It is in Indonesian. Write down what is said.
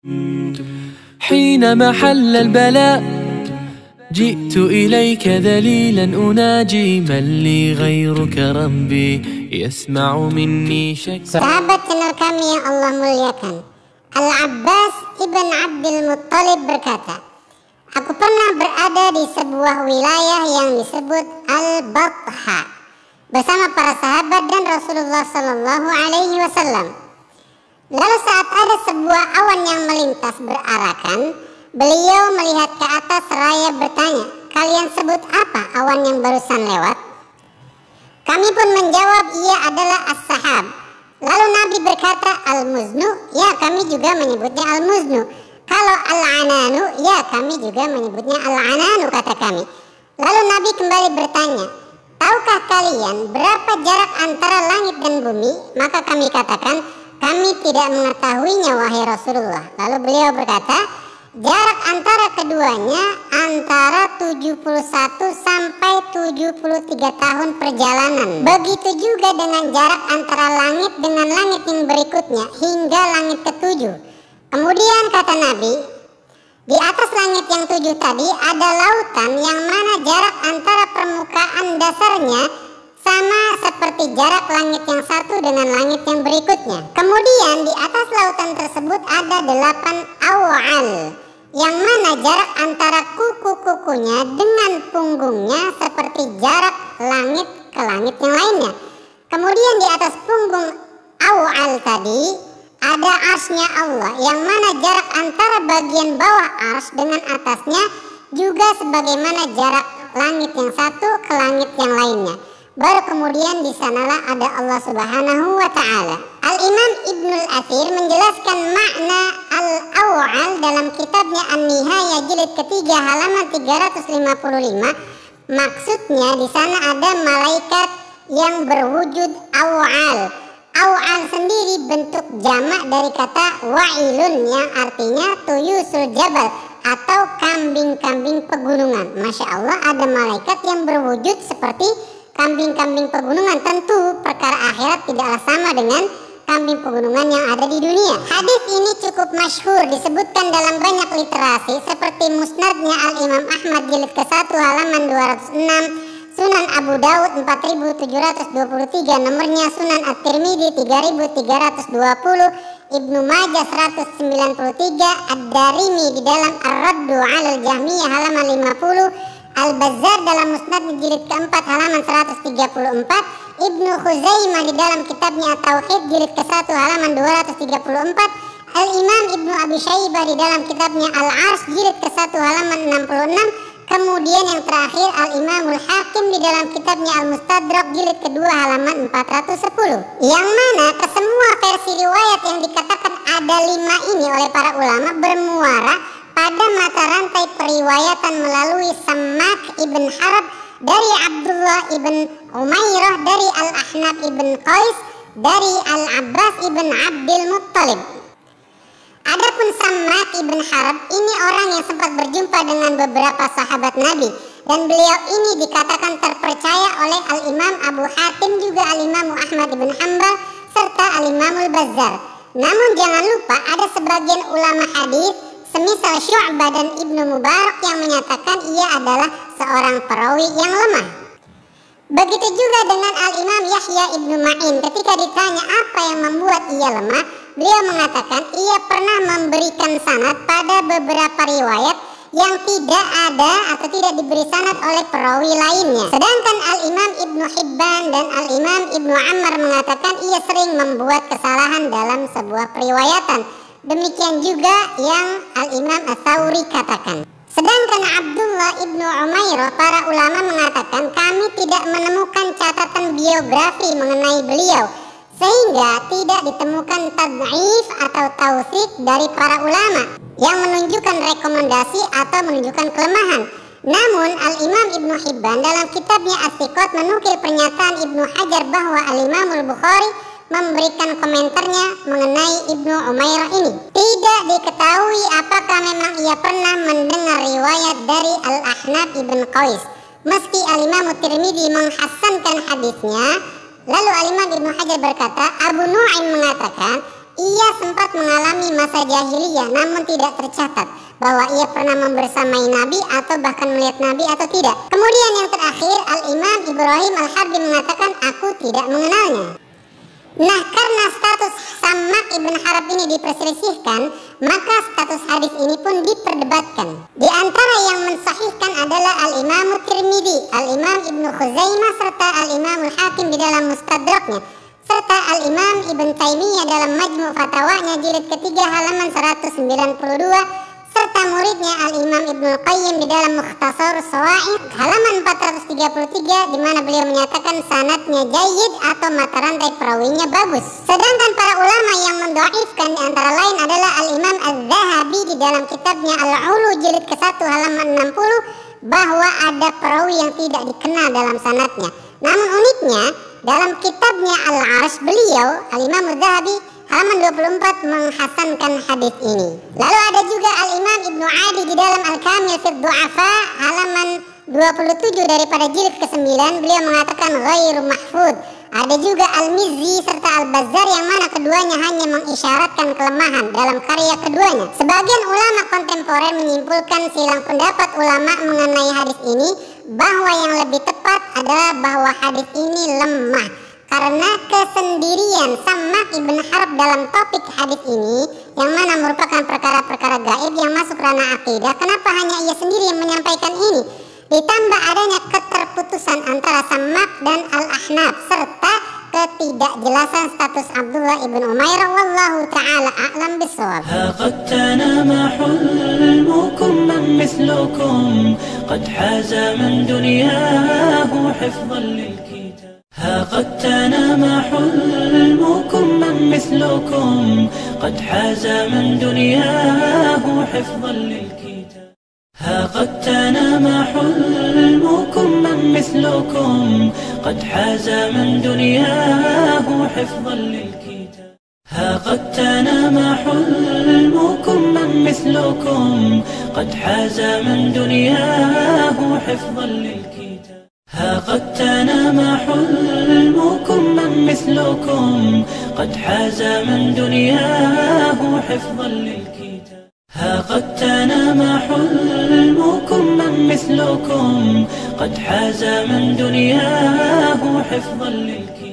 حينما حل البلاء جئت إليك ذليلا أناجي من لي غيرك ربي يسمع مني شك. Sahabat channel kami yang Allah muliakan, Al-Abbas ibn Abdul Muttalib berkata, aku pernah berada di sebuah wilayah yang disebut Al-Batha bersama para sahabat dan Rasulullah Sallallahu Alaihi Wasallam. Lalu saat ada sebuah awan yang melintas berarakan, beliau melihat ke atas seraya bertanya, kalian sebut apa awan yang barusan lewat? Kami pun menjawab, ia adalah as-sahab. Lalu Nabi berkata, al-muznu, ya kami juga menyebutnya al-muznu. Kalau al-ananu, ya kami juga menyebutnya al-ananu, kata kami. Lalu Nabi kembali bertanya, tahukah kalian berapa jarak antara langit dan bumi? Maka kami katakan, kami tidak mengetahuinya wahai Rasulullah. Lalu beliau berkata, jarak antara keduanya antara 71 sampai 73 tahun perjalanan. Begitu juga dengan jarak antara langit dengan langit yang berikutnya hingga langit ketujuh. Kemudian kata Nabi, di atas langit yang 7 tadi ada lautan yang mana jarak antara permukaan dasarnya sama seperti jarak langit yang 1 dengan langit yang berikutnya. Kemudian di atas lautan tersebut ada 8 awal, yang mana jarak antara kuku-kukunya dengan punggungnya seperti jarak langit ke langit yang lainnya. Kemudian di atas punggung awal tadi ada arsy-Nya Allah, yang mana jarak antara bagian bawah arsy dengan atasnya juga sebagaimana jarak langit yang 1 ke langit yang lainnya. Baru kemudian di sanalah ada Allah Subhanahu wa Ta'ala. Al-Imam Ibnul Athir menjelaskan makna al-aw'al dalam kitabnya An-Nihayah jilid ketiga halaman 355. Maksudnya di sana ada malaikat yang berwujud aw'al. Aw'al sendiri bentuk jamak dari kata wa'ilun yang artinya tuyusul jabal atau kambing-kambing pegunungan. Masya Allah, ada malaikat yang berwujud seperti kambing-kambing pegunungan. Tentu perkara akhirat tidaklah sama dengan kambing pegunungan yang ada di dunia. Hadis ini cukup masyhur, disebutkan dalam banyak literasi seperti Musnadnya Al-Imam Ahmad jilid ke-1 halaman 206, Sunan Abu Daud 4723, nomornya Sunan At-Tirmidzi 3320, Ibnu Majah 193, Ad-Darimi di dalam Ar-Raddu 'alal Jahmiyah halaman 50, Al-Bazzar dalam Musnad jilid ke-4 halaman 134, Ibnu Khuzaimah di dalam kitabnya At-Tauhid jilid ke-1 halaman 234, Al-Imam Ibnu Abi Syaibah di dalam kitabnya Al-Ars jilid ke-1 halaman 66, kemudian yang terakhir Al-Imamul Hakim di dalam kitabnya Al-Mustadrak jilid ke-2 halaman 410. Yang mana kesemua versi riwayat yang dikatakan ada 5 ini oleh para ulama bermuara pada mata rantai periwayatan melalui Sammak ibn Harb dari Abdullah ibn Umairah dari Al-Ahnaf ibn Qais dari Al-Abbas ibn Abdul Muttalib. Adapun Sammak ibn Harb ini orang yang sempat berjumpa dengan beberapa sahabat Nabi, dan beliau ini dikatakan terpercaya oleh Al-Imam Abu Hatim, juga Al-Imam Ahmad ibn Hanbal serta Al-Imamul Bazzar. Namun jangan lupa ada sebagian ulama hadis semisal Syu'bah dan Ibnu Mubarak yang menyatakan ia adalah seorang perawi yang lemah. Begitu juga dengan Al-Imam Yahya Ibnu Ma'in, ketika ditanya apa yang membuat ia lemah, beliau mengatakan ia pernah memberikan sanad pada beberapa riwayat yang tidak ada atau tidak diberi sanad oleh perawi lainnya. Sedangkan Al-Imam Ibnu Hibban dan Al-Imam Ibnu Ammar mengatakan ia sering membuat kesalahan dalam sebuah periwayatan. Demikian juga yang Al-Imam Ats-Tsauri katakan. Sedangkan Abdullah ibnu Umairah, para ulama mengatakan kami tidak menemukan catatan biografi mengenai beliau, sehingga tidak ditemukan tad'if atau tausik dari para ulama yang menunjukkan rekomendasi atau menunjukkan kelemahan. Namun Al-Imam Ibnu Hibban dalam kitabnya As-Siqat menukil pernyataan Ibnu Hajar bahwa Al-Imamul Bukhari memberikan komentarnya mengenai Ibnu Umairah ini. Tidak diketahui apakah memang ia pernah mendengar riwayat dari Al-Ahnaf ibn Qais. Meski Al-Imam Tirmidzi menghasankan hadisnya, lalu Al-Imam Ibnu Hajar berkata, Abu Nu'aim mengatakan ia sempat mengalami masa jahiliyah namun tidak tercatat bahwa ia pernah membersamai Nabi atau bahkan melihat Nabi atau tidak. Kemudian yang terakhir, Al-Imam Ibrahim Al-Harbi mengatakan, aku tidak mengenalnya. Nah, karena status Sammak ibn Harb ini diperselisihkan, maka status hadis ini pun diperdebatkan. Di antara yang mensahihkan adalah Al-Imam Tirmidzi, Al-Imam Ibnu Khuzaimah, serta Al-Imam Al-Hakim di dalam Mustadraknya, serta Al-Imam Ibn Taimiyah dalam Majmu' Fatawanya jilid ketiga halaman 192, serta muridnya Al-Imam Ibnul Qayyim di dalam Mukhtasar Shawa'iq halaman 433, di mana beliau menyatakan sanadnya jayyid atau mata rantai perawinya bagus. Sedangkan para ulama yang mendhaifkan di antara lain adalah Al-Imam Az-Zahabi di dalam kitabnya Al-Ulu jilid ke-1 halaman 60, bahwa ada perawi yang tidak dikenal dalam sanadnya. Namun uniknya, dalam kitabnya Al-Arsh beliau, Al-Imam Az-Zahabi halaman 24 menghasankan hadis ini. Lalu ada juga Al-Imam Ibnu Adi di dalam Al-Kamil fi Du'afa halaman 27 daripada jilid ke-9, beliau mengatakan ghairu mahfud. Ada juga Al-Mizzi serta Al-Bazzar yang mana keduanya hanya mengisyaratkan kelemahan dalam karya keduanya. Sebagian ulama kontemporer menyimpulkan silang pendapat ulama mengenai hadis ini, bahwa yang lebih tepat adalah bahwa hadis ini lemah karena kesendirian Sammak ibn Harb dalam topik hadis ini, yang mana merupakan perkara-perkara gaib yang masuk ranah akidah. Kenapa hanya ia sendiri yang menyampaikan ini? Ditambah adanya keterputusan antara Sammak dan Al-Ahnaf serta ketidakjelasan status Abdullah ibn Umairah. Wallahu ta'ala a'lam bishawab. قد تنام حلمكم من مثلكم قد حاز من دنياه حفظا للكتاب. قد تنام حلمكم من مثلكم قد حاز من دنياه حفظا للكتاب. قد تنام حلمكم من مثلكم قد حاز من دنياه حفظا للكتاب. قد تنام حلمكم من مثلكم قد حاز من دنياه حفظا للكتاب. قد تنام حلمكم من مثلكم قد حاز من دنياه حفظا للكتاب. قد تنام حلمكم من مثلكم قد حاز من دنياه حفظا للكتاب.